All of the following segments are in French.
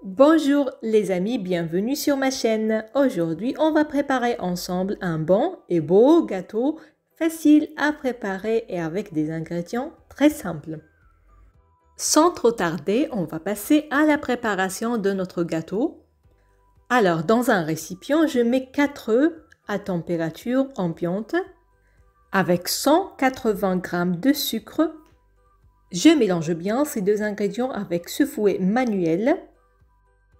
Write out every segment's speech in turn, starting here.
Bonjour les amis, bienvenue sur ma chaîne. Aujourd'hui, on va préparer ensemble un bon et beau gâteau facile à préparer et avec des ingrédients très simples. Sans trop tarder, on va passer à la préparation de notre gâteau. Alors, dans un récipient, je mets 4 œufs à température ambiante avec 180 g de sucre. Je mélange bien ces deux ingrédients avec ce fouet manuel.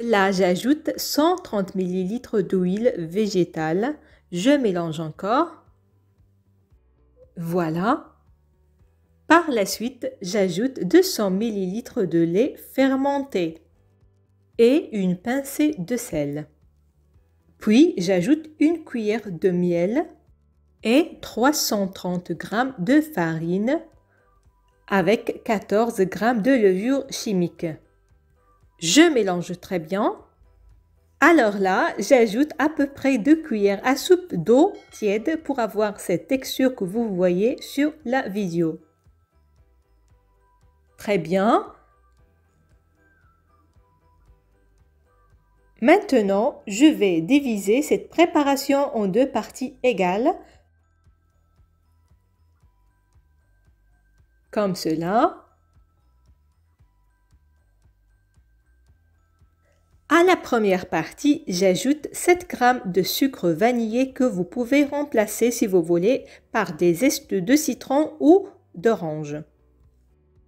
Là, j'ajoute 130 ml d'huile végétale. Je mélange encore. Voilà. Par la suite, j'ajoute 200 ml de lait fermenté et une pincée de sel. Puis, j'ajoute une cuillère de miel et 330 g de farine avec 14 g de levure chimique. Je mélange très bien. Alors là, j'ajoute à peu près 2 cuillères à soupe d'eau tiède pour avoir cette texture que vous voyez sur la vidéo. Très bien. Maintenant, je vais diviser cette préparation en 2 parties égales. Comme cela. À la première partie, j'ajoute 7 g de sucre vanillé que vous pouvez remplacer si vous voulez par des zestes de citron ou d'orange.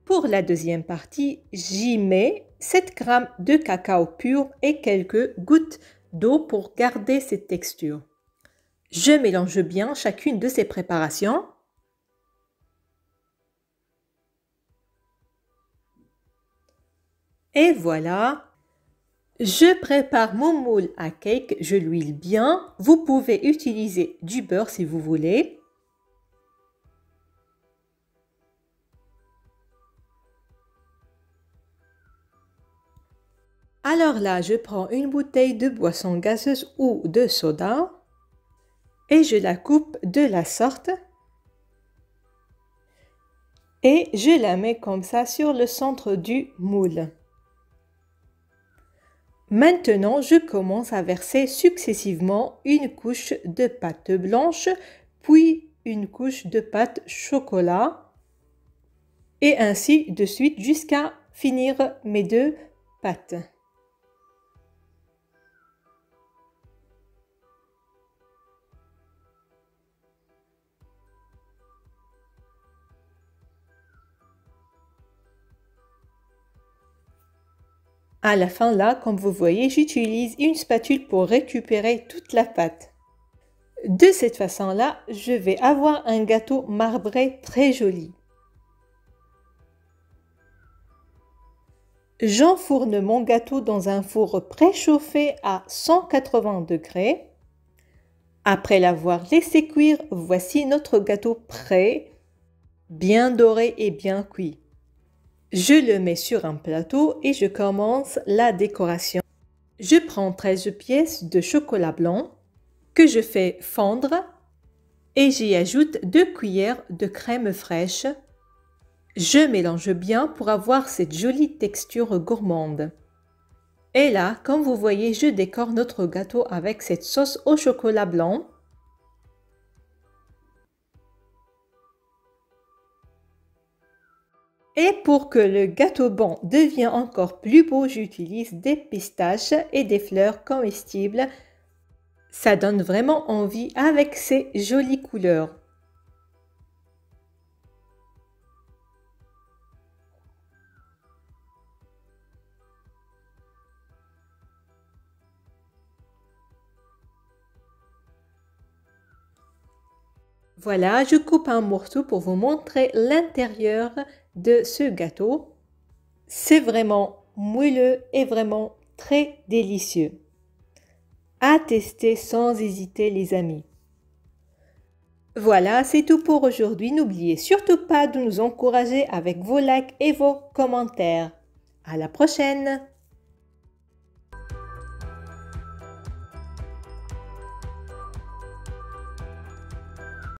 Pour la deuxième partie, j'y mets 7 g de cacao pur et quelques gouttes d'eau pour garder cette texture. Je mélange bien chacune de ces préparations. Et voilà. Je prépare mon moule à cake, je l'huile bien. Vous pouvez utiliser du beurre si vous voulez. Alors là, je prends une bouteille de boisson gazeuse ou de soda et je la coupe de la sorte et je la mets comme ça sur le centre du moule. Maintenant, je commence à verser successivement une couche de pâte blanche, puis une couche de pâte chocolat, et ainsi de suite jusqu'à finir mes 2 pâtes. À la fin là, comme vous voyez, j'utilise une spatule pour récupérer toute la pâte. De cette façon-là, je vais avoir un gâteau marbré très joli. J'enfourne mon gâteau dans un four préchauffé à 180 degrés. Après l'avoir laissé cuire, voici notre gâteau prêt, bien doré et bien cuit. Je le mets sur un plateau et je commence la décoration. Je prends 13 pièces de chocolat blanc que je fais fondre et j'y ajoute 2 cuillères de crème fraîche. Je mélange bien pour avoir cette jolie texture gourmande. Et là, comme vous voyez, je décore notre gâteau avec cette sauce au chocolat blanc. Et pour que le gâteau bon devienne encore plus beau, j'utilise des pistaches et des fleurs comestibles. Ça donne vraiment envie avec ces jolies couleurs. Voilà, je coupe un morceau pour vous montrer l'intérieur de ce gâteau. C'est vraiment moelleux et vraiment très délicieux. À tester sans hésiter les amis. Voilà, c'est tout pour aujourd'hui. N'oubliez surtout pas de nous encourager avec vos likes et vos commentaires. À la prochaine!